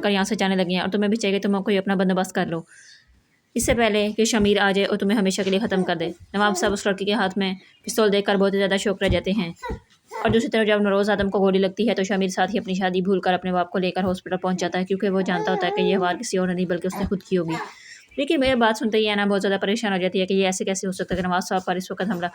कर यहाँ से जाने लगी हैं और तुम्हें भी चाहिए तुम कोई अपना बंदोबस्त कर लो। इससे पहले कि शमीर आ जाए और तुम्हें हमेशा के लिए ख़त्म कर दे। नवाब साहब उस लड़की के हाथ में पिस्तौल देखकर बहुत ही ज़्यादा शौक रह जाते हैं। और दूसरी तरफ जब नरोज़ आदम को गोली लगती है तो शमीर साथ ही अपनी शादी भूलकर अपने बाप को लेकर हॉस्पिटल पहुंच जाता है, क्योंकि वो जानता होता है कि ये वार किसी और नहीं बल्कि उसने खुद की होगी। लेकिन मेरी बात सुनते ही ऐना बहुत ज़्यादा परेशान हो जाती है कि ये ऐसे कैसे हो सकता है कि नवाब साहब पर इस वक्त हमला।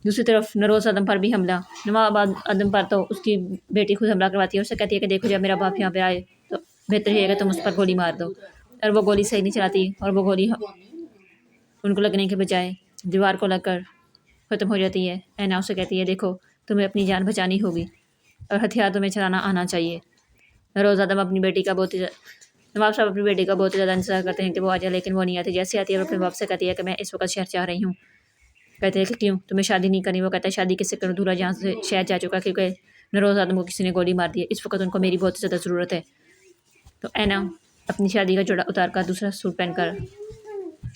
दूसरी तरफ नरोज़ आदम पर भी हमला। नवाब आदम पर तो उसकी बेटी खुद हमला करवाती है। उससे कहती है कि देखो जब मेरा बाप यहाँ पे आए तो बेहतर ही है कि तुम उस पर गोली मार दो। और वो गोली सही नहीं चलाती और वो गोली उनको लगने के बजाय दीवार को लगकर ख़त्म हो जाती है। ऐना उससे कहती है देखो तुम्हें अपनी जान बचानी होगी और हथियार तुम्हें चलाना आना चाहिए। नरोज़ आदम अपनी बेटी का बहुत ही नवाब साहब अपनी बेटी का बहुत ही ज़्यादा इंतजार करते हैं कि वो आ जाए, लेकिन वो नहीं आती। जैसे आती है वो अपने बाप से कहती है कि मैं इस वक्त शहर चाह रही हूँ। कहते हैं कि क्यों तुम्हें शादी नहीं करनी। वो कहता है शादी किससे करूँ, दूल्हा जहाँ से शहर जा चुका क्योंकि नरोज़ आदम को किसी ने गोली मार दी है। इस वक्त उनको मेरी बहुत ज़्यादा ज़रूरत है। तो ऐना अपनी शादी का जोड़ा उतार कर दूसरा सूट पहनकर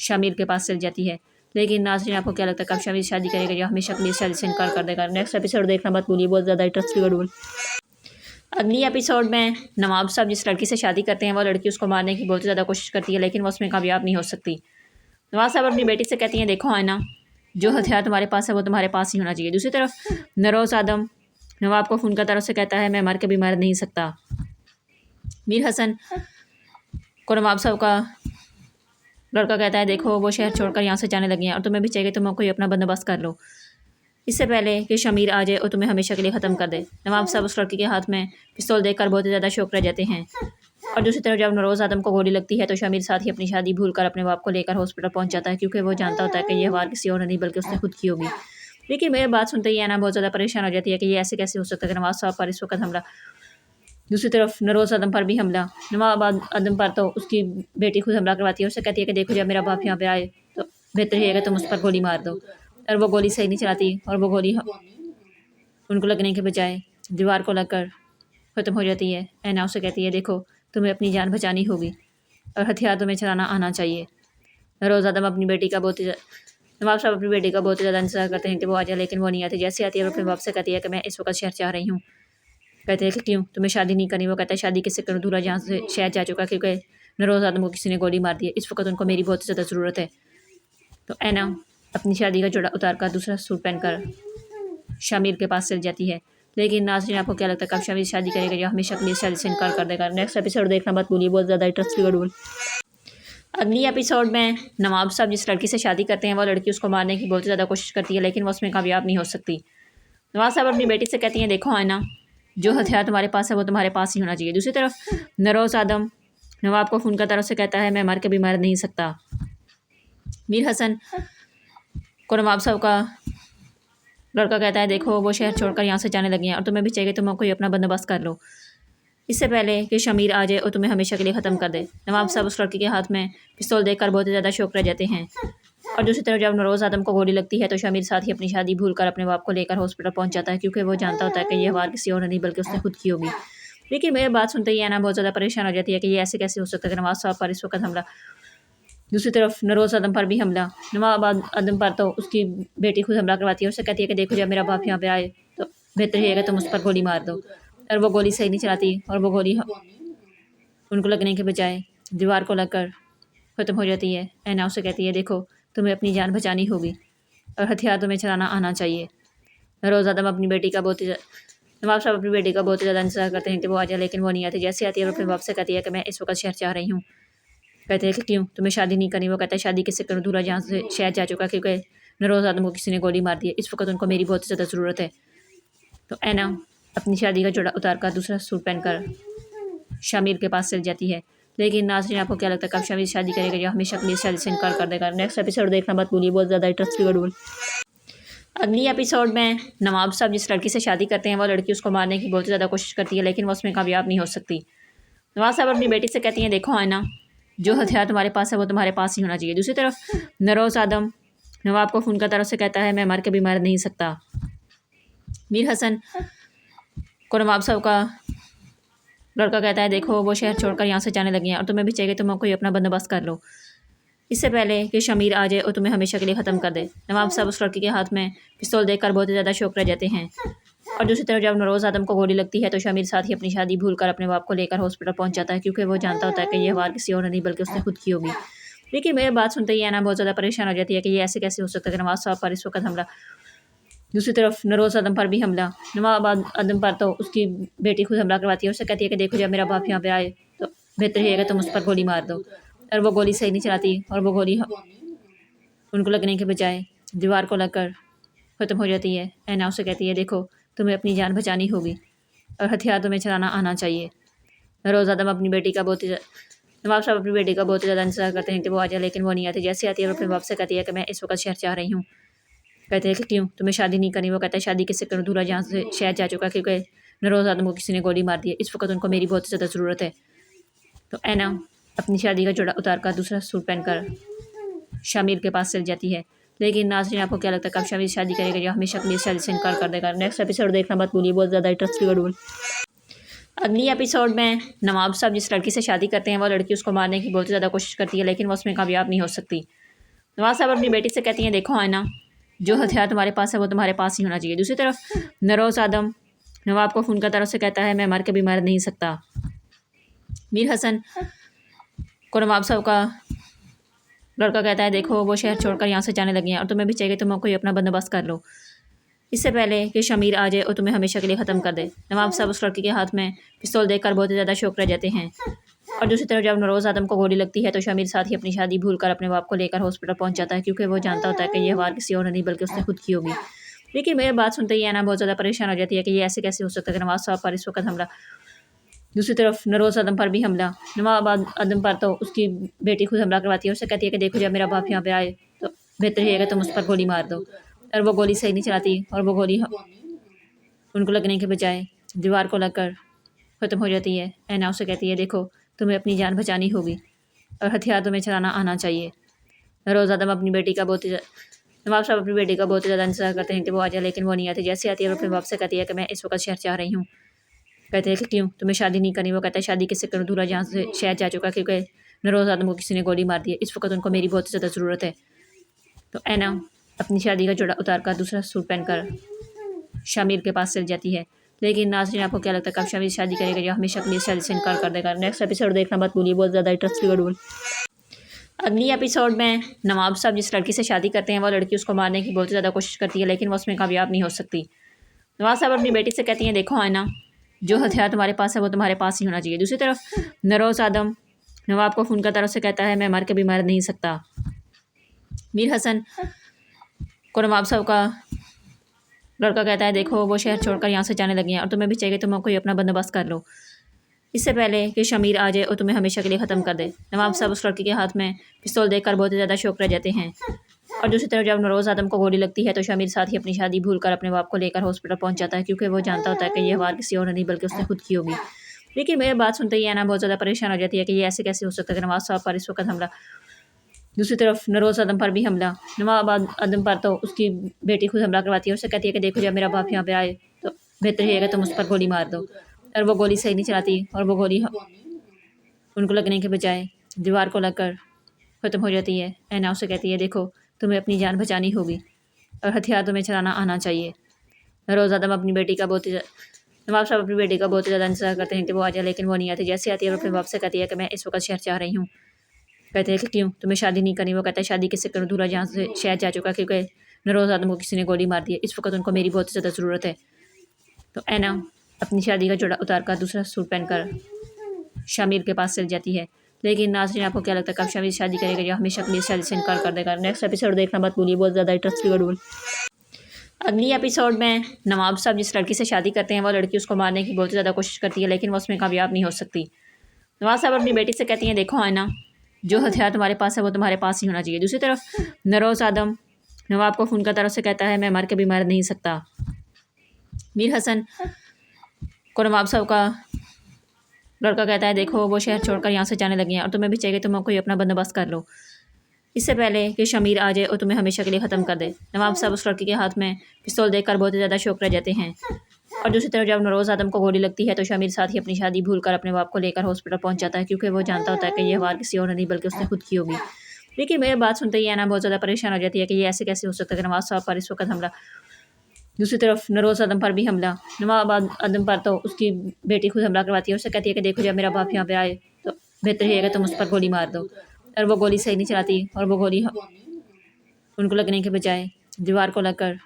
शामिर के पास चल जाती है। लेकिन नाज़रीन आपको क्या लगता है कब शामिर शादी करेगा या हमेशा के लिए शादी से इनकार कर देगा? नेक्स्ट एपिसोड देखना मत भूलिए, बहुत ज़्यादा इंटरेस्टिंग। अगली एपिसोड में नवाब साहब जिस लड़की से शादी करते हैं वो लड़की उसको मारने की बहुत ज़्यादा कोशिश करती है, लेकिन वो उसमें कामयाब नहीं हो सकती। नवाब साहब अपनी बेटी से कहती हैं देखो आयना, जो हथियार तुम्हारे पास है वो तुम्हारे पास ही होना चाहिए। दूसरी तरफ नरोज़ आदम नवाब को फ़ोन कर तरफ से कहता है मैं मर के भी मर नहीं सकता। मीर हसन को नवाब साहब का लड़का कहता है देखो वो शहर छोड़कर यहाँ से जाने लगी हैं और तुम्हें भी चाहिए तुम कोई अपना बंदोबस्त कर लो, इससे पहले कि शमीर आ जाए और तुम्हें हमेशा के लिए ख़त्म कर दे। नवाब साहब उस लड़की के हाथ में पिस्तौल देखकर बहुत ही ज़्यादा शौक रह जाते हैं। और दूसरी तरफ जब नरोज़ आदम को गोली लगती है तो शमीर साथ ही अपनी शादी भूलकर अपने बाप को लेकर हॉस्पिटल पहुंच जाता है, क्योंकि वो जानता होता है कि यह वार किसी और नहीं बल्कि उसने खुद की होगी। लेकिन मेरी बात सुनते ही ऐना बहुत ज़्यादा परेशान हो जाती है कि ये ऐसे कैसे हो सकता है कि नवाब साहब पर इस वक्त हमला। दूसरी तरफ नरोज़ आदम पर भी हमला। नवाब आदम पर तो उसकी बेटी खुद हमला करवाती है। उससे कहती है कि देखो जब मेरा बाप यहाँ पे आए तो बेहतर ही है कि तुम उस पर गोली मार दो। और वो गोली सही नहीं चलाती और वो गोली उनको लगने के बजाय दीवार को लगकर ख़त्म हो जाती है। ऐना उससे कहती है देखो तुम्हें अपनी जान बचानी होगी और हथियार तुम्हें चलाना आना चाहिए। नरोज़ आदम अपनी बेटी का बहुत ही नवाब साहब अपनी बेटी का बहुत ही ज़्यादा इंतजार करते हैं कि वो आ जाए, लेकिन वो नहीं आती। जैसे आती है वो अपने बाप से कहती है कि मैं इस वक्त शहर चाह रही हूँ। कहते हैं कि क्यों तुम्हें शादी नहीं करनी। वो कहता है शादी किससे करूँ, दूल्हा जहाँ से शहर जा चुका क्योंकि नरोज़ आदम को किसी ने गोली मार दी है। इस वक्त उनको मेरी बहुत ज़्यादा ज़रूरत है। तो ऐना अपनी शादी का जोड़ा उतार कर दूसरा सूट पहनकर शामिर के पास चल जाती है। लेकिन नाज़रीन आपको क्या लगता है कब शामिर शादी करेगा या हमेशा के लिए शादी से इनकार कर देगा? नेक्स्ट एपिसोड देखना मत भूलिए, बहुत ज़्यादा इंटरेस्टिंग। अगली एपिसोड में नवाब साहब जिस लड़की से शादी करते हैं वो लड़की उसको मारने की बहुत ज़्यादा कोशिश करती है, लेकिन वो उसमें कामयाब नहीं हो सकती। नवाब साहब अपनी बेटी से कहती हैं देखो आयना, जो हथियार तुम्हारे पास है वो तुम्हारे पास ही होना चाहिए। दूसरी तरफ नरोज़ आदम नवाब को फ़ोन कर तरफ से कहता है मैं मर के भी मर नहीं सकता। मीर हसन को नवाब साहब का लड़का कहता है देखो वो शहर छोड़कर यहाँ से जाने लगी हैं और तुम्हें भी चाहिए तुम कोई अपना बंदोबस्त कर लो, इससे पहले कि शमीर आ जाए और तुम्हें हमेशा के लिए ख़त्म कर दे। नवाब साहब उस लड़की के हाथ में पिस्तौल देखकर बहुत ही ज़्यादा शौक रह जाते हैं। और दूसरी तरफ जब नरोज़ आदम को गोली लगती है तो शमीर साथ ही अपनी शादी भूलकर अपने बाप को लेकर हॉस्पिटल पहुंच जाता है, क्योंकि वो जानता होता है कि यह वार किसी और नहीं बल्कि उसने खुद की होगी। लेकिन मेरी बात सुनते ही ऐना बहुत ज़्यादा परेशान हो जाती है कि ये ऐसे कैसे हो सकता है कि नवाब साहब पर इस वक्त हमला। दूसरी तरफ नरोज़ आदम पर भी हमला। नवाब आदम पर तो उसकी बेटी खुद हमला करवाती है। उससे कहती है कि देखो जब मेरा बाप यहाँ पे आए तो बेहतर ही है कि तुम उस पर गोली मार दो। और वो गोली सही नहीं चलाती और वो गोली उनको लगने के बजाय दीवार को लगकर ख़त्म हो जाती है। ऐना उससे कहती है देखो तुम्हें अपनी जान बचानी होगी और हथियार तुम्हें चलाना आना चाहिए। नरोज़ आदम अपनी बेटी का बहुत ही नवाब साहब अपनी बेटी का बहुत ही ज़्यादा इंतजार करते हैं कि वो आ जाए, लेकिन वो नहीं आती। जैसे आती है वो अपने बाप से कहती है कि मैं इस वक्त शहर चाह रही हूँ। कहते हैं कि क्यों तुम्हें शादी नहीं करनी। वो कहता है शादी किससे करूँ, दूल्हा जहाँ से शहर जा चुका क्योंकि नरोज़ आदम को किसी ने गोली मार दी है। इस वक्त उनको मेरी बहुत ज़्यादा ज़रूरत है। तो ऐना अपनी शादी का जोड़ा उतार कर दूसरा सूट पहनकर शामिर के पास चल जाती है। लेकिन नाज़रीन आपको क्या लगता है कब शामिर शादी करेगा या हमेशा के लिए शादी से इनकार कर देगा? नेक्स्ट एपिसोड देखना मत भूलिए, बहुत ज़्यादा इंटरेस्टिंग। अगली एपिसोड में नवाब साहब जिस लड़की से शादी करते हैं वो लड़की उसको मारने की बहुत ज़्यादा कोशिश करती है, लेकिन वो उसमें कामयाब नहीं हो सकती। नवाब साहब अपनी बेटी से कहती हैं देखो आयना, जो हथियार तुम्हारे पास है वो तुम्हारे पास ही होना चाहिए। दूसरी तरफ नरोज़ आदम नवाब को फ़ोन कर तरफ से कहता है मैं मर के भी मर नहीं सकता। मीर हसन को नवाब साहब का लड़का कहता है देखो वो शहर छोड़कर यहाँ से जाने लगी हैं और तुम्हें भी चाहिए तुम कोई अपना बंदोबस्त कर लो, इससे पहले कि शमीर आ जाए और तुम्हें हमेशा के लिए ख़त्म कर दे। नवाब साहब उस लड़की के हाथ में पिस्तौल देखकर बहुत ही ज़्यादा शौक रह जाते हैं। और दूसरी तरफ जब नरोज़ आदम को गोली लगती है तो शमीर साथ ही अपनी शादी भूलकर अपने बाप को लेकर हॉस्पिटल पहुंच जाता है, क्योंकि वो जानता होता है कि ये वार किसी और ने नहीं बल्कि उसने खुद की होगी। लेकिन मेरी बात सुनते ही ऐना बहुत ज़्यादा परेशान हो जाती है कि ये ऐसे कैसे हो सकता है कि नवाज साहब पर इस वक्त हमला। दूसरी तरफ नरोज़ आदम पर भी हमला। नवाब आदम पर तो उसकी बेटी खुद हमला करवाती है। उससे कहती है कि देखो जब मेरा बाप यहाँ पे आए तो बेहतर ये है कि तुम उस पर गोली मार दो। और वो गोली सही नहीं चलाती और वो गोली उनको लगने के बजाय दीवार को लगकर ख़त्म हो जाती है। ऐना उससे कहती है देखो तुम्हें अपनी जान बचानी होगी और हथियार तुम्हें चलाना आना चाहिए। नरोज़ आदम अपनी बेटी का बहुत ही नवाब साहब अपनी बेटी का बहुत ही ज़्यादा इंतजार करते हैं कि वो आ जाए, लेकिन वो नहीं आती। जैसे आती है वो अपने बाप से कहती है कि मैं इस वक्त शहर जा रही हूँ। कहते हैं कि क्यों तुम्हें शादी नहीं करनी। वो कहता है शादी किससे करूँ, दूल्हा जहाँ से शहर जा चुका, क्योंकि नरोज़ आदम को किसी ने गोली मार दी है। इस वक्त उनको मेरी बहुत ज़्यादा ज़रूरत है। तो ऐना अपनी शादी का जोड़ा उतार कर दूसरा सूट पहनकर शामिर के पास चल जाती है। लेकिन नाज़रीन आपको क्या लगता है कब शामिर शादी करेगा या हमेशा अपनी शादी से इनकार कर देगा? नेक्स्ट एपिसोड देखना मत भूलिए, बहुत ज़्यादा इंटरेस्टिंग वीडियो। अगली एपिसोड में नवाब साहब जिस लड़की से शादी करते हैं वो लड़की उसको मारने की बहुत ज़्यादा कोशिश करती है, लेकिन वो उसमें कामयाब नहीं हो सकती। नवाब साहब अपनी बेटी से कहती हैं देखो आयना, जो हथियार तुम्हारे पास है वो तुम्हारे पास ही होना चाहिए। दूसरी तरफ नरोज़ आदम नवाब को फ़ोन करता है, उससे कहता है मैं मर के भी मर नहीं सकता। मीर हसन को नवाब साहब का लड़का कहता है देखो वो शहर छोड़कर यहाँ से जाने लगी हैं और तुम्हें भी चाहिए तुम कोई अपना बंदोबस्त कर लो, इससे पहले कि शमीर आ जाए और तुम्हें हमेशा के लिए ख़त्म कर दे। नवाब साहब उस लड़की के हाथ में पिस्तौल देखकर बहुत ही ज़्यादा शौक रह जाते हैं। और दूसरी तरफ जब नरोज़ आदम को गोली लगती है तो शमीर साथ ही अपनी शादी भूलकर अपने बाप को लेकर हॉस्पिटल पहुंच जाता है, क्योंकि वो जानता होता है कि ये वार किसी और ने नहीं बल्कि उसने खुद की होगी। लेकिन मेरी बात सुनते ही ऐना बहुत ज़्यादा परेशान हो जाती है कि ये ऐसे कैसे हो सकता है कि नवाज साहब पर इस वक्त हमला। दूसरी तरफ नरोज़ आदम पर भी हमला। नवाब आदम पर तो उसकी बेटी खुद हमला करवाती है। उससे कहती है कि देखो जब मेरा बाप यहाँ पे आए तो बेहतर ये है कि तुम उस पर गोली मार दो। और वो गोली सही नहीं चलाती और वो गोली उनको लगने के बजाय दीवार को लगकर ख़त्म हो जाती है। ऐना उससे कहती है देखो तुम्हें अपनी जान बचानी होगी और हथियार तुम्हें चलाना आना चाहिए। नरोज़ आदम अपनी बेटी का बहुत ही नवाब साहब अपनी बेटी का बहुत ही ज़्यादा इंतजार करते हैं कि वो आ जाए, लेकिन वो नहीं आती। जैसे आती है वो अपने बाप से कहती है कि मैं इस वक्त शहर जा रही हूँ। कहते हैं कि क्यों तुम्हें शादी नहीं करनी। वो कहता है शादी किससे करूँ, दूल्हा जहाँ से शहर जा चुका, क्योंकि नरोज़ आदम को किसी ने गोली मार दी है। इस वक्त उनको मेरी बहुत ज़्यादा ज़रूरत है। तो ऐना अपनी शादी का जोड़ा उतार कर दूसरा सूट पहनकर शामिर के पास चल जाती है। लेकिन नाज़रीन आपको क्या लगता है कब शामिर शादी करेगा या हमेशा अपनी शादी से इनकार कर देगा? नेक्स्ट एपिसोड देखना मत भूलिए, बहुत ज़्यादा इंटरेस्टिंग वीडियो। अगली एपिसोड में नवाब साहब जिस लड़की से शादी करते हैं वो लड़की उसको मारने की बहुत ज़्यादा कोशिश करती है, लेकिन वो उसमें कामयाब नहीं हो सकती। नवाब साहब अपनी बेटी से कहती हैं देखो आयना, जो हथियार तुम्हारे पास है वो तुम्हारे पास ही होना चाहिए। दूसरी तरफ नरोज़ आदम नवाब को फ़ोन करता है, उससे कहता है मैं मर के भी मर नहीं सकता। मीर हसन को नवाब साहब का लड़का कहता है देखो वो शहर छोड़कर यहाँ से जाने लगी हैं और तुम्हें भी चाहिए तुम कोई अपना बंदोबस्त कर लो, इससे पहले कि शमीर आ जाए और तुम्हें हमेशा के लिए ख़त्म कर दे। नवाब साहब उस लड़की के हाथ में पिस्तौल देखकर बहुत ही ज़्यादा शौक रह जाते हैं। और दूसरी तरफ जब नरोज़ आदम को गोली लगती है तो शमीर साथ ही अपनी शादी भूलकर अपने बाप को लेकर हॉस्पिटल पहुंच जाता है, क्योंकि वो जानता होता है कि ये वार किसी और ने नहीं बल्कि उसने खुद की होगी। लेकिन मेरी बात सुनते ही ऐना बहुत ज़्यादा परेशान हो जाती है कि ये ऐसे कैसे हो सकता है कि नवाज साहब पर इस वक्त हमला। दूसरी तरफ नरोज़ आदम पर भी हमला। नवाब आदम पर तो उसकी बेटी खुद हमला करवाती है। उससे कहती है कि देखो जब मेरा बाप यहाँ पे आए तो बेहतर ये है कि तुम उस पर गोली मार दो। और वो गोली सही नहीं चलाती और वो गोली उनको लगने के बजाय दीवार को लगकर ख़त्म हो जाती है। ऐना उससे कहती है देखो तुम्हें अपनी जान बचानी होगी और हथियार तुम्हें चलाना आना चाहिए। नरोज़ आदम अपनी बेटी का बहुत ही नवाब साहब अपनी बेटी का बहुत ही ज़्यादा इंतजार करते हैं कि वो आ जाए, लेकिन वो नहीं आती। जैसे आती है वो अपने बाप से कहती है कि मैं इस वक्त शहर जा रही हूँ। कहते हैं कि क्यों तुम्हें शादी नहीं करनी। वो कहता है शादी किससे करूँ, दूल्हा जहाँ से शहर जा चुका, क्योंकि नरोज़ आदम को किसी ने गोली मार दी है। इस वक्त उनको मेरी बहुत ज़्यादा ज़रूरत है। तो ऐना अपनी शादी का जोड़ा उतार कर दूसरा सूट पहनकर शामिर के पास चल जाती है। लेकिन नाज़रीन आपको क्या लगता है कब शामिर शादी करेगा या हमेशा अपनी शादी से इनकार कर देगा? नेक्स्ट एपिसोड देखना मत भूलिए, बहुत ज़्यादा इंटरेस्टिंग वीडियो। अगली एपिसोड में नवाब साहब जिस लड़की से शादी करते हैं वो लड़की उसको मारने की बहुत ज़्यादा कोशिश करती है, लेकिन वो उसमें कामयाब नहीं हो सकती। नवाब साहब अपनी बेटी से कहती हैं देखो आयना, जो हथियार तुम्हारे पास है वो तुम्हारे पास ही होना चाहिए। दूसरी तरफ नरोज़ आदम नवाब को फ़ोन करता है, उससे कहता है मैं मर के भी मर नहीं सकता। मीर हसन को नवाब साहब का लड़का कहता है देखो वो शहर छोड़कर यहाँ से जाने लगी हैं और तुम्हें भी चाहिए तुम कोई अपना बंदोबस्त कर लो, इससे पहले कि शमीर आ जाए और तुम्हें हमेशा के लिए ख़त्म कर दे। नवाब साहब उस लड़की के हाथ में पिस्तौल देखकर बहुत ही ज़्यादा शौक रह जाते हैं। और दूसरी तरफ जब नरोज़ आदम को गोली लगती है तो शमीर साथ ही अपनी शादी भूलकर अपने बाप को लेकर हॉस्पिटल पहुंच जाता है, क्योंकि वो जानता होता है कि ये वार किसी और ने नहीं बल्कि उसने खुद की होगी। लेकिन मेरी बात सुनते ही ऐना बहुत ज़्यादा परेशान हो जाती है कि ये ऐसे कैसे हो सकता है कि नवाज साहब पर इस वक्त हमला। दूसरी तरफ नरोज़ आदम पर भी हमला। नवाब आदम पर तो उसकी बेटी खुद हमला करवाती है। उससे कहती है कि देखो जब मेरा बाप यहाँ पे आए तो बेहतर ही है कि तुम उस पर गोली मार दो। और वो गोली सही नहीं चलाती और वो गोली उनको लगने के बजाय दीवार को लगकर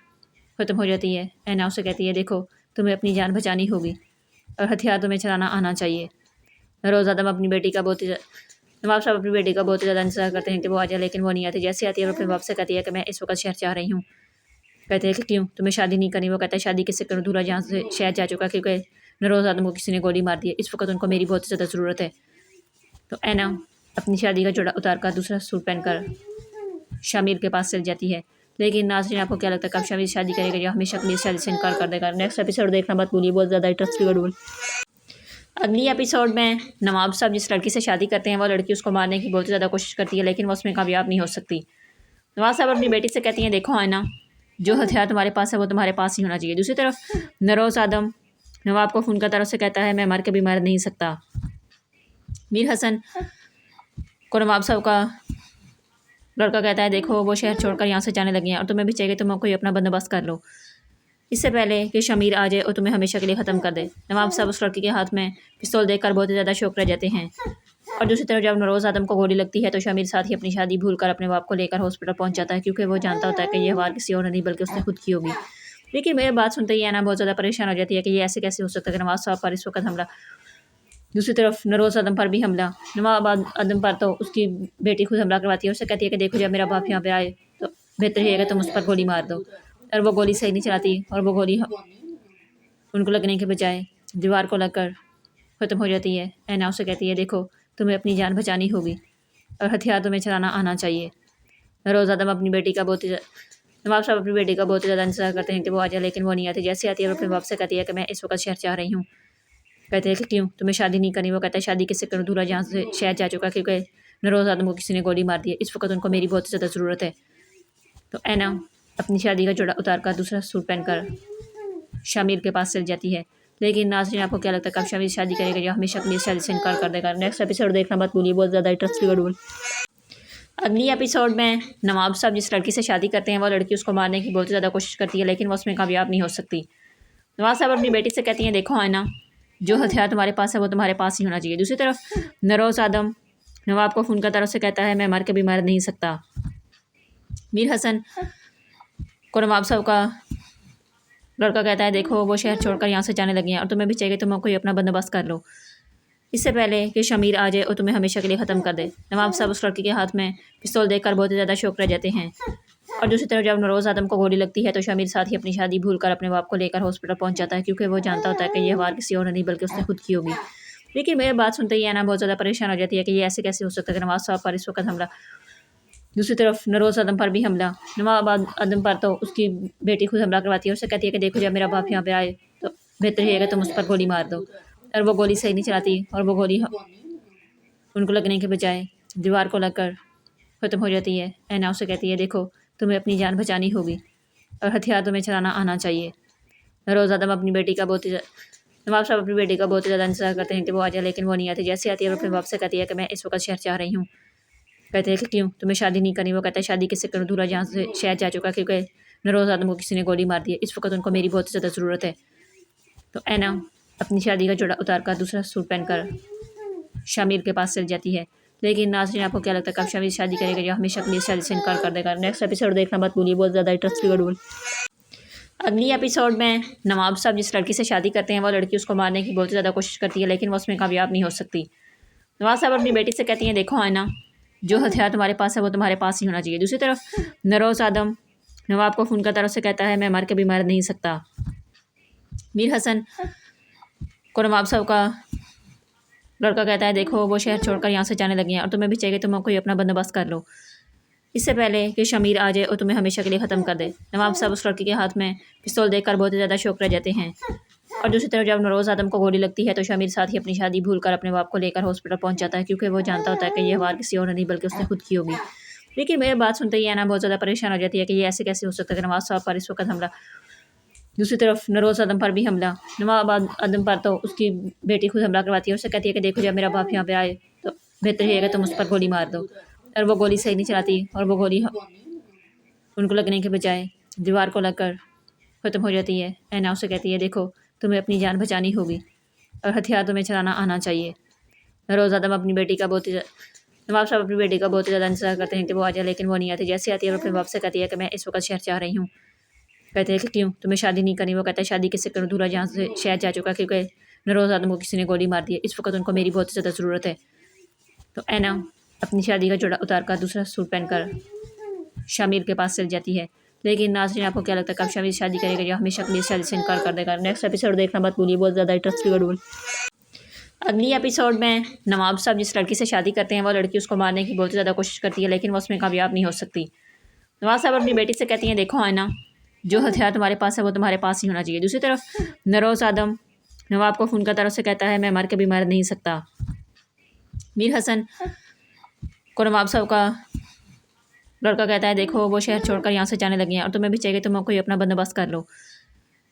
ख़त्म हो जाती है। ऐना उसे कहती है देखो तुम्हें अपनी जान बचानी होगी और हथियार तुम्हें चलाना आना चाहिए। नरोज़ आदम अपनी बेटी का बहुत ही नवाब साहब अपनी बेटी का बहुत ही ज़्यादा इंतजार करते हैं कि वो आ जाए, लेकिन वो नहीं आती। जैसे आती है वो अपने बाप से कहती है कि मैं इस वक्त शहर चाह रही हूँ। कहते हैं कि क्यों, तुम्हें शादी नहीं करनी? वो कहता है शादी किससे करूँ, दूल्हा जहाँ से शहर जा चुका क्योंकि नरोज़ आदम को किसी ने गोली मार दी है। इस वक्त उनको मेरी बहुत ज़्यादा ज़रूरत है। तो ऐना अपनी शादी का जोड़ा उतार कर दूसरा सूट पहनकर शामिर के पास चल जाती है। लेकिन नाज़रीन आपको क्या लगता है कब शामिर शादी करेगा या हमेशा के लिए शादी से इनकार कर देगा? नेक्स्ट एपिसोड देखना मत भूलिए, बहुत ज़्यादा इंटरेस्टिंग। अगली एपिसोड में नवाब साहब जिस लड़की से शादी करते हैं वो लड़की उसको मारने की बहुत ज़्यादा कोशिश करती है, लेकिन वो उसमें कामयाब नहीं हो सकती। नवाब साहब अपनी बेटी से कहती हैं देखो आयना, जो हथियार तुम्हारे पास है वो तुम्हारे पास ही होना चाहिए। दूसरी तरफ नरोज़ आदम नवाब को फ़ोन करता है, उससे कहता है मैं मर के भी मर नहीं सकता। मीर हसन को नवाब साहब का लड़का कहता है देखो वो शहर छोड़कर यहाँ से जाने लगे हैं और तुम्हें भी चाहिए तुम कोई अपना बंदोबस्त कर लो इससे पहले कि शमीर आ जाए और तुम्हें हमेशा के लिए ख़त्म कर दे। नवाब साहब उस लड़की के हाथ में पिस्तौल देखकर बहुत ही ज़्यादा शौक रह जाते हैं। और दूसरी तरफ जब नरोज़ आदम को गोली लगती है तो शमीर साथ ही अपनी शादी भूलकर अपने बाप को लेकर हॉस्पिटल पहुंच जाता है, क्योंकि वो जानता होता है कि यह वार किसी और नहीं बल्कि उसने खुद की होगी। लेकिन मेरी बात सुनते ही ऐना बहुत ज़्यादा परेशान हो जाती है कि ये ऐसे कैसे हो सकता है कि नवाब साहब पर इस वक्त हमला। दूसरी तरफ नरोज़ आदम पर भी हमला। नवाब आदम पर तो उसकी बेटी खुद हमला करवाती है। उससे कहती है कि देखो जब मेरा बाप यहाँ पे आए तो बेहतर ही है कि तुम उस पर गोली मार दो। और वो गोली सही नहीं चलाती और वो गोली उनको लगने के बजाय दीवार को लगकर ख़त्म हो जाती है। ऐना उसे कहती है देखो तुम्हें अपनी जान बचानी होगी और हथियार तुम्हें चलाना आना चाहिए। नरोज़ आदम अपनी बेटी का बहुत ही नवाब साहब अपनी बेटी का बहुत ही ज़्यादा इंतजार करते हैं कि वो आ जाए, लेकिन वो नहीं आती। जैसे आती है वो अपने बाप से कहती है कि मैं इस वक्त शहर चाह रही हूँ। कहते हैं कि क्यों, तुम्हें शादी नहीं करनी? वो कहता है शादी किससे करूँ, दूल्हा जहाँ से शहर जा चुका क्योंकि नरोज़ आदम को किसी ने गोली मार दी है। इस वक्त उनको मेरी बहुत ज़्यादा ज़रूरत है। तो ऐना अपनी शादी का जोड़ा उतार कर दूसरा सूट पहनकर शामिर के पास चल जाती है। लेकिन नाज़रीन आपको क्या लगता है कब शामिर शादी करेगा या हमेशा के लिए शादी से इनकार कर देगा? नेक्स्ट एपिसोड देखना मत भूलिए, बहुत ज़्यादा इंटरेस्टिंग। अगली एपिसोड में नवाब साहब जिस लड़की से शादी करते हैं वो लड़की उसको मारने की बहुत ज़्यादा कोशिश करती है, लेकिन वो उसमें कामयाब नहीं हो सकती। नवाब साहब अपनी बेटी से कहती हैं देखो आयना, जो हथियार तुम्हारे पास है वो तुम्हारे पास ही होना चाहिए। दूसरी तरफ नरोज़ आदम नवाब को फ़ोन करता है, उससे कहता है मैं मर के भी मर नहीं सकता। मीर हसन को नवाब साहब का लड़का कहता है देखो वो शहर छोड़कर यहाँ से जाने लगे हैं और तुम्हें भी चाहिए तुम कोई अपना बंदोबस्त कर लो इससे पहले कि शमीर आ जाए और तुम्हें हमेशा के लिए ख़त्म कर दे। नवाब साहब उस लड़की के हाथ में पिस्तौल देखकर बहुत ही ज़्यादा शौक रह जाते हैं। और दूसरी तरफ जब नरोज़ आदम को गोली लगती है तो शमीर साथ ही अपनी शादी भूलकर अपने बाप को लेकर हॉस्पिटल पहुंच जाता है, क्योंकि वो जानता होता है कि यह वार किसी और नहीं बल्कि उसने खुद की होगी। लेकिन मेरी बात सुनते ही ऐना बहुत ज़्यादा परेशान हो जाती है कि ये ऐसे कैसे हो सकता है कि नवाब साहब पर इस वक्त हमला। दूसरी तरफ नरोज़ आदम पर भी हमला। नवाब आदम पर तो उसकी बेटी खुद हमला करवाती है। उससे कहती है कि देखो जब मेरा बाप यहाँ पे आए तो बेहतर ही है कि तुम उस पर गोली मार दो। और वो गोली सही नहीं चलाती और वो गोली उनको लगने के बजाय दीवार को लगकर ख़त्म हो जाती है। ऐना उसे कहती है देखो तुम्हें अपनी जान बचानी होगी और हथियार तुम्हें चलाना आना चाहिए। नरोज़ आदम अपनी बेटी का बहुत ही नवाब साहब अपनी बेटी का बहुत ही ज़्यादा इंतजार करते हैं कि वो आ जाए, लेकिन वो नहीं आती। जैसे आती है वो अपने बाप से कहती है कि मैं इस वक्त शहर चाह रही हूँ। कहते हैं कि क्यों, तुम्हें शादी नहीं करनी? वो कहता है शादी किससे करूँ, दूल्हा जहाँ से शहर जा चुका क्योंकि नरोज़ आदम को किसी ने गोली मार दी है। इस वक्त उनको मेरी बहुत ज़्यादा ज़रूरत है। तो ऐना अपनी शादी का जोड़ा उतार कर दूसरा सूट पहनकर शामिर के पास चल जाती है। लेकिन नाज़रीन आपको क्या लगता है कब शामिर शादी करेगा या हमेशा के लिए शादी से इनकार कर देगा? नेक्स्ट एपिसोड देखना मत भूलिए, बहुत ज़्यादा इंटरेस्टिंग। अगली एपिसोड में नवाब साहब जिस लड़की से शादी करते हैं वो लड़की उसको मारने की बहुत ज़्यादा कोशिश करती है, लेकिन वो उसमें कामयाब नहीं हो सकती। नवाब साहब अपनी बेटी से कहती हैं देखो आयना, जो हथियार तुम्हारे पास है वो तुम्हारे पास ही होना चाहिए। दूसरी तरफ नरोज़ आदम नवाब को फ़ोन करता है, उससे कहता है मैं मर के भी मर नहीं सकता। मीर हसन को नवाब साहब का लड़का कहता है देखो वो शहर छोड़कर यहाँ से जाने लगे हैं और तुम्हें भी चाहिए तुम कोई अपना बंदोबस्त कर लो इससे पहले कि शमीर आ जाए और तुम्हें हमेशा के लिए ख़त्म कर दे। नवाब साहब उस लड़की के हाथ में पिस्तौल देखकर बहुत ही ज़्यादा शौक रह जाते हैं। और दूसरी तरफ जब नरोज़ आदम को गोली लगती है तो शमीर साथ ही अपनी शादी भूलकर अपने बाप को लेकर हॉस्पिटल पहुंच जाता है, क्योंकि वो जानता होता है कि यह वार किसी और नहीं बल्कि उसने खुद की होगी। लेकिन मेरी बात सुनते ही ऐना बहुत ज़्यादा परेशान हो जाती है कि ये ऐसे कैसे हो सकता है कि नवाब साहब पर इस वक्त हमला। दूसरी तरफ नरोज़ आदम पर भी हमला। नवाब आदम पर तो उसकी बेटी खुद हमला करवाती है। उससे कहती है कि देखो जब मेरा बाप यहाँ पे आए तो बेहतर ही है कि तुम उस पर गोली मार दो। और वो गोली सही नहीं चलाती और वो गोली उनको लगने के बजाय दीवार को लगकर ख़त्म हो जाती है। ऐना उसे कहती है, देखो तुम्हें अपनी जान बचानी होगी और हथियार तुम्हें चलाना आना चाहिए। रोज़ आदम अपनी बेटी का बहुत ही नवाब साहब अपनी बेटी का बहुत ही ज़्यादा इंतज़ार करते हैं कि वो आ जाए, लेकिन वो नहीं आती। जैसे आती है वो अपने बाप से कहती है कि मैं इस वक्त शहर जा रही हूँ। कहते हैं कि क्यों, तुम्हें शादी नहीं करनी? वो कहता है शादी किससे करूँ, दूल्हा जहाँ से शहर जा चुका, क्योंकि नरोज़ आदम को किसी ने गोली मार दी है। इस वक्त उनको मेरी बहुत ज़्यादा ज़रूरत है। तो ऐना अपनी शादी का जोड़ा उतार कर दूसरा सूट पहनकर शामिर के पास चल जाती है। लेकिन नाज़रीन, आपको क्या लगता है कब शामिर शादी करेगा या हमेशा के लिए शादी से इनकार कर देगा? नेक्स्ट एपिसोड देखना मत भूलिए, बहुत ज़्यादा इंटरेस्टिंग वीडियो। अगली एपिसोड में नवाब साहब जिस लड़की से शादी करते हैं वो लड़की उसको मारने की बहुत ज़्यादा कोशिश करती है, लेकिन वो उसमें कामयाब नहीं हो सकती। नवाब साहब अपनी बेटी से कहती हैं, देखो आयना, जो हथियार तुम्हारे पास है वो तुम्हारे पास ही होना चाहिए। दूसरी तरफ नरोज़ आदम नवाब को फ़ोन करता है, उससे कहता है मैं मर के भी मर नहीं सकता। मीर हसन को नवाब साहब का लड़का कहता है, देखो वो शहर छोड़कर यहाँ से जाने लगे हैं और तुम्हें भी चाहिए तुम कोई अपना बंदोबस्त कर लो,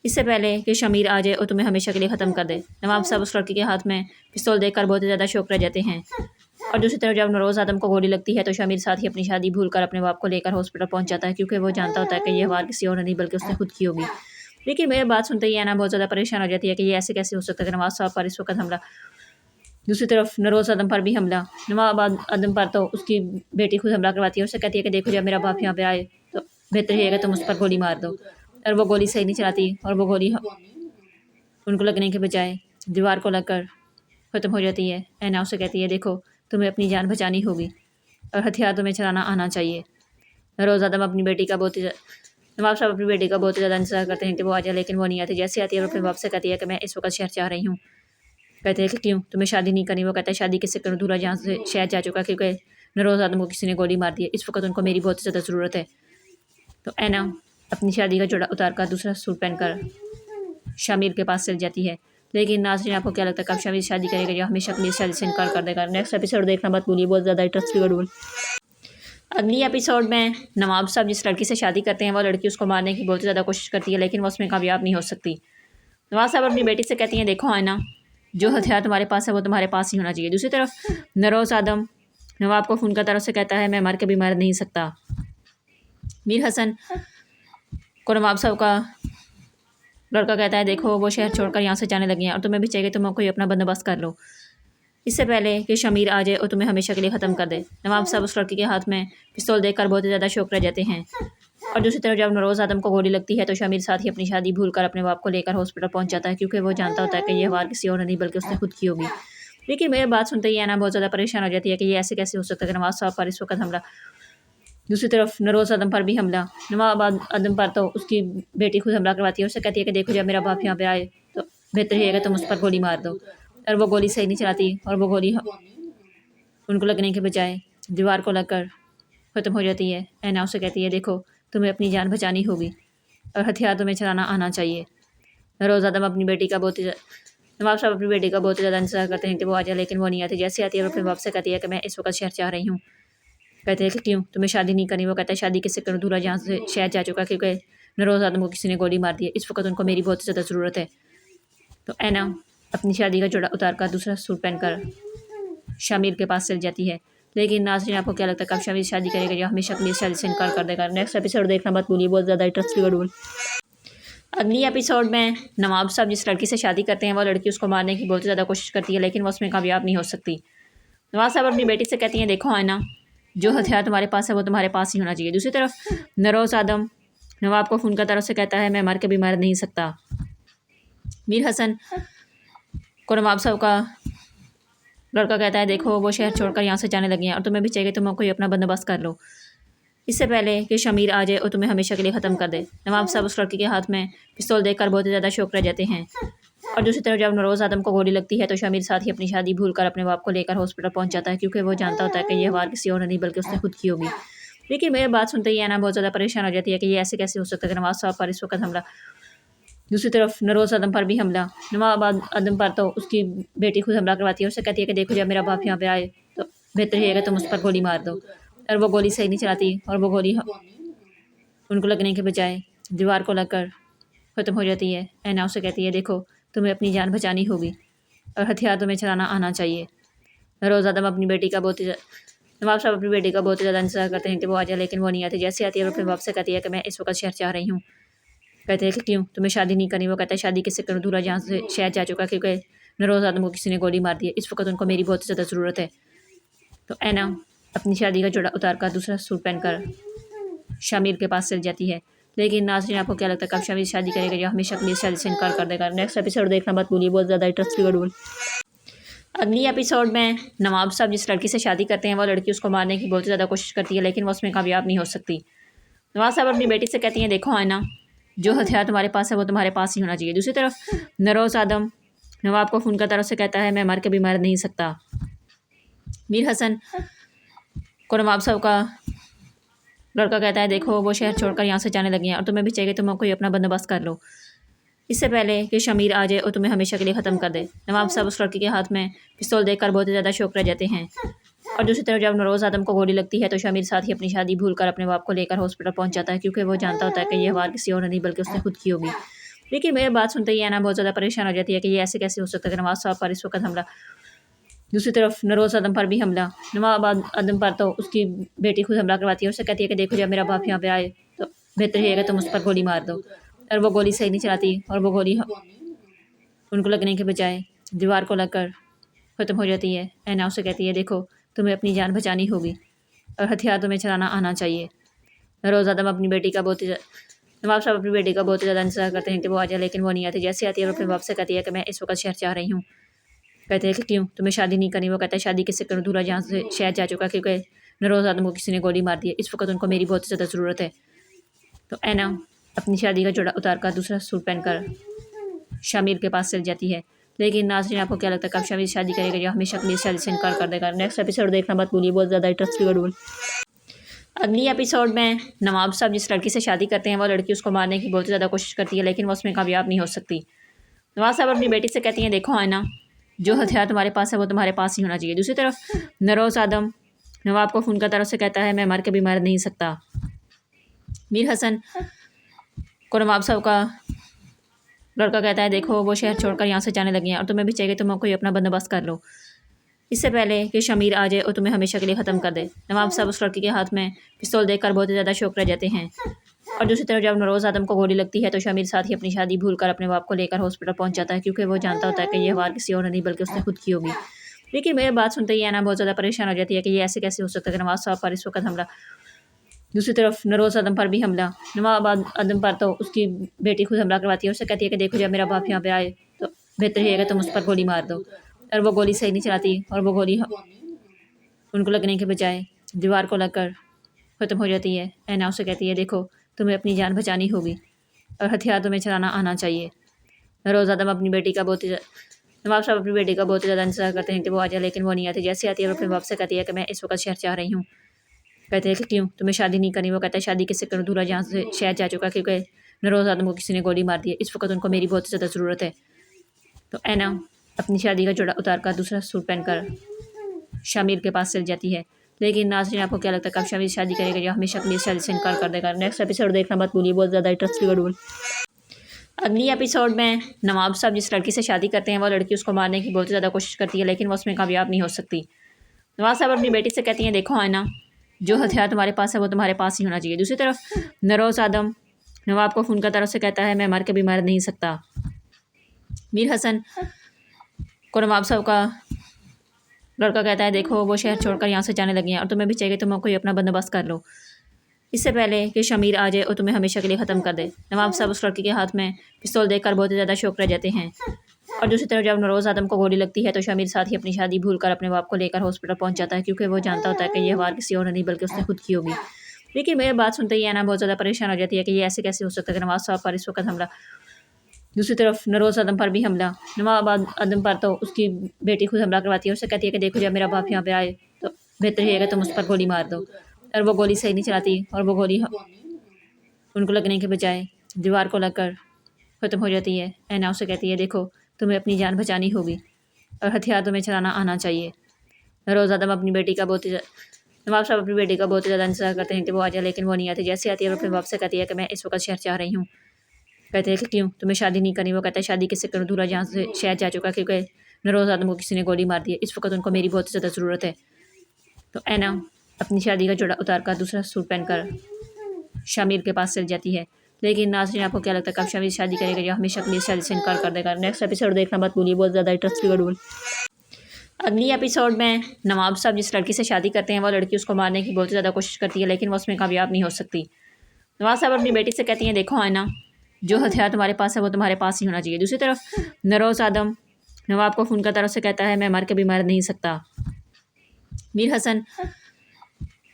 इससे पहले कि शमीर आ जाए और तुम्हें हमेशा के लिए ख़त्म कर दे। नवाब साहब उस लड़की के हाथ में पिस्तौल देखकर बहुत ही ज़्यादा शौक रह जाते हैं। और दूसरी तरफ जब नरोज़ आदम को गोली लगती है तो शमीर साथ ही अपनी शादी भूलकर अपने बाप को लेकर हॉस्पिटल पहुंच जाता है, क्योंकि वो जानता होता है कि ये वार किसी और ने नहीं बल्कि उसने खुद की होगी। लेकिन मेरी बात सुनते ही आना बहुत ज़्यादा परेशान हो जाती है कि ये ऐसे कैसे हो सकता है कि नवाब साहब पर इस वक्त हमला। दूसरी तरफ नरोज़ आदम पर भी हमला। नवाब आदम पर तो उसकी बेटी खुद हमला करवाती है। उससे कहती है कि देखो जब मेरा बाप यहाँ पे आए तो बेहतर रहेगा तुम उस पर गोली मार दो। और वो गोली सही नहीं चलाती और वो गोली उनको लगने के बजाय दीवार को लगकर ख़त्म हो जाती है। ऐना उसे कहती है, देखो तुम्हें अपनी जान बचानी होगी और हथियार तुम्हें चलाना आना चाहिए। नरोज़ आदम अपनी बेटी का बहुत ही नवाब साहब अपनी बेटी का बहुत ही ज़्यादा इंतज़ार करते हैं कि वो आ जाए, लेकिन वो नहीं आती। जैसे आती है वो अपने बाप से कहती है कि मैं इस वक्त शहर जा रही हूँ। कहते हैं कि क्यों, तुम्हें शादी नहीं करनी? वो कहता है शादी किससे करूँ, दूल्हा जहाँ से शहर जा चुका, क्योंकि नरोज़ आदम को किसी ने गोली मार दी है। इस वक्त उनको मेरी बहुत ज़्यादा ज़रूरत है। तो ऐना अपनी शादी का जोड़ा उतार कर दूसरा सूट पहनकर शामिर के पास चल जाती है। लेकिन नाज़रीन, आपको क्या लगता है कब शामिर शादी करेगा या हमेशा के लिए शादी से इनकार कर देगा? नेक्स्ट एपिसोड देखना मत भूलिए, बहुत ज़्यादा इंटरेस्टिंग वीडियो। अगली एपिसोड में नवाब साहब जिस लड़की से शादी करते हैं वो लड़की उसको मारने की बहुत ज़्यादा कोशिश करती है, लेकिन वो उसमें कामयाब नहीं हो सकती। नवाब साहब अपनी बेटी से कहती हैं, देखो आयना, जो हथियार तुम्हारे पास है वो तुम्हारे पास ही होना चाहिए। दूसरी तरफ नरोज़ आदम नवाब को फ़ोन करता है, उससे कहता है मैं मर के भी मर नहीं सकता। मीर हसन को नवाब साहब का लड़का कहता है, देखो वो शहर छोड़कर यहाँ से जाने लगे हैं और तुम्हें भी चाहिए तुम कोई अपना बंदोबस्त कर लो, इससे पहले कि शमीर आ जाए और तुम्हें हमेशा के लिए ख़त्म कर दे। नवाब साहब उस लड़की के हाथ में पिस्तौल देखकर बहुत ही ज़्यादा शौक रह जाते हैं। और दूसरी तरफ जब नरोज़ आदम को गोली लगती है तो शमीर साथ ही अपनी शादी भूलकर अपने बाप को लेकर हॉस्पिटल पहुंच जाता है, क्योंकि वो जानता होता है कि यह वार किसी और ने नहीं बल्कि उसने खुद की होगी। लेकिन मेरी बात सुनते ही आना बहुत ज़्यादा परेशान हो जाती है कि ये ऐसे कैसे हो सकता है कि नवाब साहब पर इस वक्त हमला। दूसरी तरफ नरोज़ आदम पर भी हमला। नवाब आदम पर तो उसकी बेटी खुद हमला करवाती है। उससे कहती है कि देखो जब मेरा बाप यहाँ पे आए तो बेहतर रहेगा तुम उस पर गोली मार दो। और वो गोली सही नहीं चलाती और वो गोली उनको लगने के बजाय दीवार को लगकर ख़त्म हो जाती है। ऐना उसे कहती है, देखो तुम्हें अपनी जान बचानी होगी और हथियार तुम्हें चलाना आना चाहिए। नरोज़ आदम अपनी बेटी का बहुत ही नवाब साहब अपनी बेटी का बहुत ही ज़्यादा इंतज़ार करते हैं कि वो आ जाए, लेकिन वो नहीं आती। जैसे आती है वो अपने बाप से कहती है कि मैं इस वक्त शहर जा रही हूँ। कहते हैं कि क्यों, तुम्हें शादी नहीं करनी? वो कहता है शादी किससे करूँ, दूल्हा जहाँ से शहर जा चुका, क्योंकि नरोज़ आदम को किसी ने गोली मार दी है। इस वक्त उनको मेरी बहुत ज़्यादा ज़रूरत है। तो ऐना अपनी शादी का जोड़ा उतार कर दूसरा सूट पहनकर शामिर के पास चल जाती है। लेकिन नाज़रीन, आपको क्या लगता है कब शामिर शादी करेगा या हमेशा के लिए शादी से इनकार कर देगा? नेक्स्ट एपिसोड देखना मत भूलिए, बहुत ज़्यादा इंटरेस्टिंग वीडियो। अगली एपिसोड में नवाब साहब जिस लड़की से शादी करते हैं वो लड़की उसको मारने की बहुत ज़्यादा कोशिश करती है, लेकिन वो उसमें कामयाब नहीं हो सकती। नवाब साहब अपनी बेटी से कहती हैं, देखो आयना, जो हथियार तुम्हारे पास है वो तुम्हारे पास ही होना चाहिए। दूसरी तरफ नरोज़ आदम नवाब को फ़ोन करता है, उससे कहता है मैं मर के भी मर नहीं सकता। मीर हसन को नवाब साहब का लड़का कहता है, देखो वो शहर छोड़कर यहाँ से जाने लगे हैं और तुम्हें भी चाहिए तुम कोई अपना बंदोबस्त कर लो, इससे पहले कि शमीर आ जाए और तुम्हें हमेशा के लिए ख़त्म कर दे। नवाब साहब उस लड़की के हाथ में पिस्तौल देखकर बहुत ही ज़्यादा शौक रह जाते हैं। और दूसरी तरफ जब नरोज़ आदम को गोली लगती है तो शमीर साथ ही अपनी शादी भूलकर अपने बाप को लेकर हॉस्पिटल पहुंच जाता है, क्योंकि वो जानता होता है कि यह वार किसी और ने नहीं बल्कि उसने खुद की होगी। लेकिन मेरी बात सुनते ही आना बहुत ज़्यादा परेशान हो जाती है कि ये ऐसे कैसे हो सकता है कि नवाब साहब पर इस वक्त हमला। दूसरी तरफ नरोज़ आदम पर भी हमला। नवाब आदम पर तो उसकी बेटी खुद हमला करवाती है। उससे कहती है कि देखो जब मेरा बाप यहाँ पे आए तो बेहतर रहेगा तुम उस पर गोली मार दो। और वो गोली सही नहीं चलाती और वो गोली उनको लगने के बजाय दीवार को लगकर ख़त्म हो जाती है। ऐना उसे कहती है, देखो तुम्हें अपनी जान बचानी होगी और हथियार तुम्हें चलाना आना चाहिए। नरोज़ आदम अपनी बेटी का बहुत ही नवाब साहब अपनी बेटी का बहुत ही ज़्यादा इंतज़ार करते हैं कि वो आ जाए, लेकिन वो नहीं आती। जैसे आती है वो अपने बाप से कहती है कि मैं इस वक्त शहर जा रही हूँ। कहते हैं कि क्यों तुम्हें शादी नहीं करनी। वो कहता है शादी किससे करूँ, दूल्हा जहाँ से शहर जा चुका क्योंकि नरोज आदम को किसी ने गोली मार दी है। इस वक्त उनको मेरी बहुत ज़्यादा ज़रूरत है। तो ऐना अपनी शादी का जोड़ा उतार कर दूसरा सूट पहनकर शामिर के पास चल जाती है। लेकिन नाज़रीन आपको क्या लगता है कब शामिर शादी करेगा या हमेशा के लिए शादी से इनकार कर देगा? नेक्स्ट एपिसोड देखना मत भूलिए, बहुत ज़्यादा इंटरेस्टिंग। अगली एपिसोड में नवाब साहब जिस लड़की से शादी करते हैं वो लड़की उसको मारने की बहुत ज़्यादा कोशिश करती है, लेकिन वो उसमें कामयाब नहीं हो सकती। नवाब साहब अपनी बेटी से कहती हैं, देखो आयना, जो हथियार तुम्हारे पास है वो तुम्हारे पास ही होना चाहिए। दूसरी तरफ नरोज आदम नवाब को फ़ोन कर तरफ से कहता है, मैं मर के भी मर नहीं सकता। मीर हसन को नवाब साहब का लड़का कहता है, देखो वो शहर छोड़कर यहाँ से जाने लगे हैं और तुम्हें भी चाहिए तुम कोई अपना बंदोबस्त कर लो, इससे पहले कि शमीर आ जाए और तुम्हें हमेशा के लिए ख़त्म कर दे। नवाब साहब उस लड़की के हाथ में पिस्तौल देखकर बहुत ही ज़्यादा शौक रह जाते हैं। और दूसरी तरफ जब नरोज आदम को गोली लगती है तो शमीर साथ ही अपनी शादी भूलकर अपने बाप को लेकर हॉस्पिटल पहुंच जाता है, क्योंकि वो जानता होता है कि यह वार किसी और नहीं बल्कि उसने खुद की होगी। लेकिन मेरी बात सुनते ही ऐना बहुत ज़्यादा परेशान हो जाती है कि ये ऐसे कैसे हो सकता है कि नवाज साहब पर इस वक्त हमला। दूसरी तरफ नरोज आदम पर भी हमला। नवाब आदम पर तो उसकी बेटी खुद हमला करवाती है। उससे कहती है कि देखो जब मेरा बाप यहाँ पे आए तो बेहतर रहेगा तुम उस पर गोली मार दो। और वो गोली सही नहीं चलाती और वो गोली उनको लगने के बजाय दीवार को लगकर ख़त्म हो जाती है। ऐना उसे कहती है, देखो तुम्हें अपनी जान बचानी होगी और हथियार तुम्हें चलाना आना चाहिए। नरोज आदम अपनी बेटी का बहुत ही नवाब साहब अपनी बेटी का बहुत ही ज़्यादा इंतजार करते हैं कि वो आ जाए, लेकिन वो नहीं आती। जैसे आती है वो अपने बाप से कहती है कि मैं इस वक्त शहर जा रही हूँ। कहते हैं कि क्यों तुम्हें शादी नहीं करनी। वो कहता है शादी किससे करूँ, दूल्हा जहाँ से शहर जा चुका क्योंकि नरोज आदम को किसी ने गोली मार दी है। इस वक्त उनको मेरी बहुत ज़्यादा ज़रूरत है। तो ऐना अपनी शादी का जोड़ा उतार कर दूसरा सूट पहनकर शामिर के पास चल जाती है। लेकिन नाज़रीन आपको क्या लगता है कब शामिर शादी करेगा या हमेशा के लिए शादी से इनकार कर देगा? नेक्स्ट एपिसोड देखना मत भूलिए, बहुत ज़्यादा इंटरेस्टिंग। अगली एपिसोड में नवाब साहब जिस लड़की से शादी करते हैं वो लड़की उसको मारने की बहुत ज़्यादा कोशिश करती है, लेकिन वो उसमें कामयाब नहीं हो सकती। नवाब साहब अपनी बेटी से कहती हैं, देखो आयना, जो हथियार तुम्हारे पास है वो तुम्हारे पास ही होना चाहिए। दूसरी तरफ नरोज आदम नवाब को फ़ोन कर तरफ से कहता है, मैं मर के भी मर नहीं सकता। मीर हसन को नवाब साहब का लड़का कहता है, देखो वो शहर छोड़कर यहाँ से जाने लगे हैं और तुम्हें भी चाहिए तुम कोई अपना बंदोबस्त कर लो, इससे पहले कि शमीर आ जाए और तुम्हें हमेशा के लिए ख़त्म कर दे। नवाब साहब उस लड़की के हाथ में पिस्तौल देखकर बहुत ही ज़्यादा शौक रह जाते हैं। और दूसरी तरफ जब नरोज आदम को गोली लगती है तो शमीर साथ ही अपनी शादी भूलकर अपने बाप को लेकर हॉस्पिटल पहुंच जाता है, क्योंकि वो जानता होता है कि यह वार किसी और नहीं बल्कि उसने खुद की होगी। लेकिन मेरी बात सुनते ही ऐना बहुत ज़्यादा परेशान हो जाती है कि ये ऐसे कैसे हो सकता है कि नवाज साहब पर इस वक्त हमला। दूसरी तरफ नरोज आदम पर भी हमला। नवाब आदम पर तो उसकी बेटी खुद हमला करवाती है। उससे कहती है कि देखो जब मेरा बाप यहाँ पे आए तो बेहतर रहेगा तुम उस पर गोली मार दो। और वो गोली सही नहीं चलाती और वो गोली उनको लगने के बजाय दीवार को लगकर ख़त्म हो जाती है। ऐना उसे कहती है, देखो तुम्हें अपनी जान बचानी होगी और हथियार तुम्हें चलाना आना चाहिए। नरोज आदम अपनी बेटी का बहुत ही नवाब साहब अपनी बेटी का बहुत ही ज़्यादा इंतजार करते हैं कि वो आ जाए, लेकिन वो नहीं आती। जैसे आती है वो अपने बाप से कहती है कि मैं इस वक्त शहर जा रही हूँ। कहते हैं कि क्यों तुम्हें शादी नहीं करनी। वो कहता है शादी किससे करूँ, दूल्हा जहाँ से शहर जा चुका क्योंकि नरोज आदम को किसी ने गोली मार दी है। इस वक्त उनको मेरी बहुत ज़्यादा ज़रूरत है। तो ऐना अपनी शादी का जोड़ा उतार कर दूसरा सूट पहनकर शामिर के पास चल जाती है। लेकिन नाज़रीन आपको क्या लगता है कब शामिर शादी करेगा या हमेशा के लिए शादी से इनकार कर देगा? नेक्स्ट एपिसोड देखना मत भूलिए, बहुत ज़्यादा इंटरेस्टिंग। अगली एपिसोड में नवाब साहब जिस लड़की से शादी करते हैं वो लड़की उसको मारने की बहुत ज़्यादा कोशिश करती है, लेकिन वो उसमें कामयाब नहीं हो सकती। नवाब साहब अपनी बेटी से कहती हैं, देखो आयना, जो हथियार तुम्हारे पास है वो तुम्हारे पास ही होना चाहिए। दूसरी तरफ नरोज आदम नवाब को फ़ोन कर तरफ से कहता है, मैं मर के भी मर नहीं सकता। मीर हसन को नवाब साहब का लड़का कहता है, देखो वो शहर छोड़कर यहाँ से जाने लगे हैं और तुम्हें भी चाहिए तुम कोई अपना बंदोबस्त कर लो, इससे पहले कि शमीर आ जाए और तुम्हें हमेशा के लिए ख़त्म कर दे। नवाब साहब उस लड़की के हाथ में पिस्तौल देखकर बहुत ही ज़्यादा शौक रह जाते हैं। और दूसरी तरफ जब नरोज आदम को गोली लगती है तो शमीर साथ ही अपनी शादी भूलकर अपने बाप को लेकर हॉस्पिटल पहुंच जाता है, क्योंकि वो जानता होता है कि यह वार किसी और नहीं बल्कि उसने खुद की होगी। लेकिन मेरी बात सुनते ही ऐना बहुत ज़्यादा परेशान हो जाती है कि ये ऐसे कैसे हो सकता है कि नवाज साहब पर इस वक्त हमला। दूसरी तरफ नरोज आदम पर भी हमला। नवाब आदम पर तो उसकी बेटी खुद हमला करवाती है। उससे कहती है कि देखो जब मेरा बाप यहाँ पे आए तो बेहतर रहेगा तुम उस पर गोली मार दो। और वो गोली सही नहीं चलाती और वो गोली उनको लगने के बजाय दीवार को लगकर ख़त्म हो जाती है। ऐना उसे कहती है, देखो तुम्हें अपनी जान बचानी होगी और हथियार तुम्हें चलाना आना चाहिए। नरोज आदम अपनी बेटी का बहुत ही नवाब साहब अपनी बेटी का बहुत ही ज़्यादा इंतजार करते हैं कि वो आ जाए, लेकिन वो नहीं आती। जैसे आती है वो अपने बाप से कहती है कि मैं इस वक्त शहर जा रही हूँ। कहते हैं कि क्यों तुम्हें शादी नहीं करनी। वो कहता है शादी किससे करूँ, दूल्हा जहाँ से शहर जा चुका क्योंकि नरोज आदम को किसी ने गोली मार दी है। इस वक्त उनको मेरी बहुत ज़्यादा ज़रूरत है। तो ऐना अपनी शादी का जोड़ा उतार कर दूसरा सूट पहनकर शामिर के पास चल जाती है। लेकिन नाज़रीन आपको क्या लगता है कब शमीर शादी करेगा या हमेशा के लिए शादी से इनकार कर देगा? नेक्स्ट एपिसोड देखना मत भूलिए, बहुत ज़्यादा इंटरेस्टिंग। अगली एपिसोड में नवाब साहब जिस लड़की से शादी करते हैं वो लड़की उसको मारने की बहुत ज़्यादा कोशिश करती है, लेकिन वो उसमें कामयाब नहीं हो सकती। नवाब साहब अपनी बेटी से कहती हैं, देखो आयना, जो हथियार तुम्हारे पास है वो तुम्हारे पास ही होना चाहिए। दूसरी तरफ नरोज आदम नवाब को फ़ोन करता है, उससे कहता है मैं मर के भी मर नहीं सकता। मीर हसन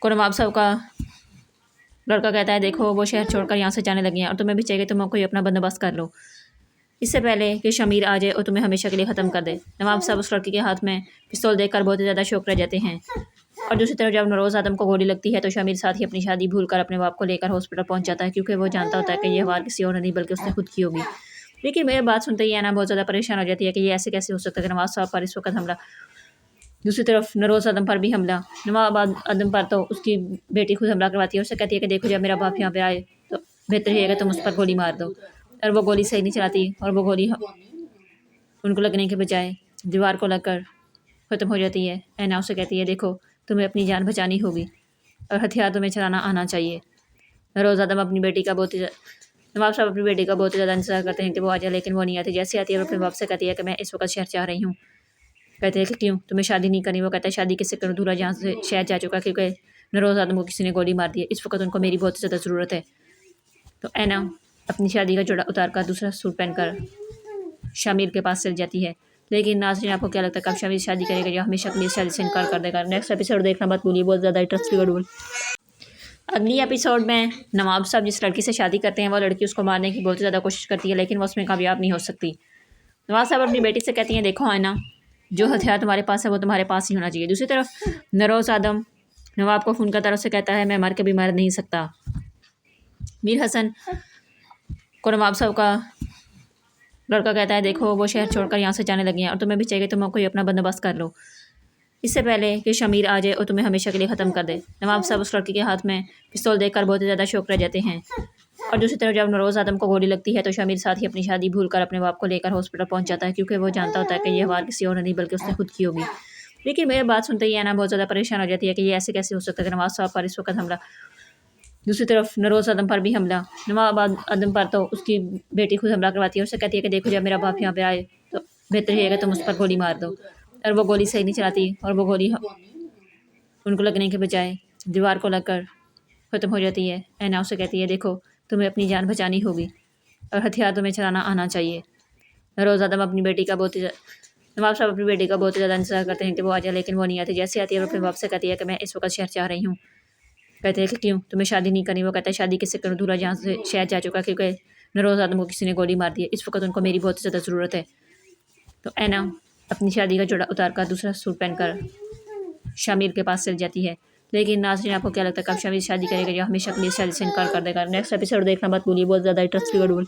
को नवाब साहब का लड़का कहता है, देखो वो शहर छोड़कर यहाँ से जाने लगे हैं और तुम्हें भी चाहिए तुम कोई अपना बंदोबस्त कर लो, इससे पहले कि शमीर आ जाए और तुम्हें हमेशा के लिए ख़त्म कर दे। नवाब साहब उस लड़की के हाथ में पिस्तौल देखकर बहुत ही ज़्यादा शौक रह जाते हैं। और दूसरी तरफ जब नरोज आदम को गोली लगती है तो शमीर साथ ही अपनी शादी भूलकर अपने बाप को लेकर हॉस्पिटल पहुंच जाता है, क्योंकि वो जानता होता है कि ये वार किसी और ने नहीं बल्कि उसने खुद की होगी। लेकिन मेरी बात सुनते ही आना बहुत ज़्यादा परेशान हो जाती है कि ये ऐसे कैसे हो सकता है कि नवाब साहब पर इस वक्त हमला। दूसरी तरफ नरोज आदम पर भी हमला। नवाब आदम पर तो उसकी बेटी खुद हमला करवाती है, उससे कहती है कि देखो जब मेरा बाप यहाँ पे आए तो बेहतर रहेगा तुम उस पर गोली मार दो। और वो गोली सही नहीं चलाती और वो गोली उनको लगने के बजाय दीवार को लगकर ख़त्म हो जाती है। ऐना उससे कहती है, देखो तुम्हें अपनी जान बचानी होगी और हथियार तुम्हें चलाना आना चाहिए। नरोज आदम अपनी बेटी का बहुत ही नवाब साहब अपनी बेटी का बहुत ही ज़्यादा इंतजार करते हैं कि वो आ जाए, लेकिन वो नहीं आती। जैसे आती है वो अपने बाप से कहती है कि मैं इस वक्त शहर चाह रही हूँ। कहते हैं कि क्यों, तुम्हें शादी नहीं करनी? वो कहता है शादी किससे करूँ, दूल्हा जहाँ से शहर जा चुका, क्योंकि नरोज आदम को किसी ने गोली मार दी है। इस वक्त उनको मेरी बहुत ज़्यादा ज़रूरत है। तो ऐना अपनी शादी का जोड़ा उतार कर दूसरा सूट पहनकर शामिर के पास चल जाती है। लेकिन नाज़रीन आपको क्या लगता है कब शामिर शादी करेगा या हमेशा के लिए शादी से इनकार कर देगा? नेक्स्ट एपिसोड देखना मत भूलिए, बहुत ज़्यादा इंटरेस्टिंग। अगली एपिसोड में नवाब साहब जिस लड़की से शादी करते हैं वो लड़की उसको मारने की बहुत ज़्यादा कोशिश करती है, लेकिन वो उसमें कामयाब नहीं हो सकती। नवाब साहब अपनी बेटी से कहती हैं, देखो आयना, जो हथियार तुम्हारे पास है वो तुम्हारे पास ही होना चाहिए। दूसरी तरफ नरोज आदम नवाब को फ़ोन करता है, उससे कहता है मैं मर के भी मर नहीं सकता। मीर हसन को नवाब साहब का लड़का कहता है, देखो वो शहर छोड़कर यहाँ से जाने लगे हैं और तुम्हें भी चाहिए तुम कोई अपना बंदोबस्त कर लो, इससे पहले कि शमीर आ जाए और तुम्हें हमेशा के लिए ख़त्म कर दे। नवाब साहब उस लड़की के हाथ में पिस्तौल देखकर बहुत ही ज़्यादा शौक रह जाते हैं। और दूसरी तरफ जब नरोज आदम को गोली लगती है तो शमीर साथ ही अपनी शादी भूलकर अपने बाप को लेकर हॉस्पिटल पहुंच जाता है, क्योंकि वो जानता होता है कि यह वार किसी और ने नहीं बल्कि उसने खुद की होगी। लेकिन मेरी बात सुनते ही आना बहुत ज़्यादा परेशान हो जाती है कि ये ऐसे कैसे हो सकता है कि नवाब साहब पर इस वक्त हमला। दूसरी तरफ नरोज आदम पर भी हमला। नवाब आदम पर तो उसकी बेटी खुद हमला करवाती है, उससे कहती है कि देखो जब मेरा बाप यहाँ पे आए तो बेहतर रहेगा तुम उस पर गोली मार दो। और वो गोली सही नहीं चलाती और वो गोली उनको लगने के बजाय दीवार को लगकर ख़त्म हो जाती है। ऐना उससे कहती है, देखो तुम्हें अपनी जान बचानी होगी और हथियार तुम्हें चलाना आना चाहिए। नरोज आदम अपनी बेटी का बहुत ही नवाब साहब अपनी बेटी का बहुत ही ज़्यादा इंतजार करते हैं कि वो आ जाए, लेकिन वो नहीं आती। जैसे आती है वो अपने बाप से कहती है कि मैं इस वक्त शहर चाह रही हूँ। कहते हैं कि क्यों, तुम्हें शादी नहीं करनी? वो कहता है शादी किससे करूँ, दूल्हा जहाँ से शहर जा चुका, क्योंकि नरोज आदम को किसी ने गोली मार दी है। इस वक्त उनको मेरी बहुत ही ज़्यादा ज़रूरत है। तो ऐना अपनी शादी का जोड़ा उतार कर दूसरा सूट पहनकर शामिर के पास चल जाती है। लेकिन नाज़रीन आपको क्या लगता है कब शामिर शादी करेगा या हमेशा के लिए शादी से इनकार कर देगा? नेक्स्ट एपिसोड देखना मत भूलिए, बहुत ज़्यादा इंटरेस्टिंग।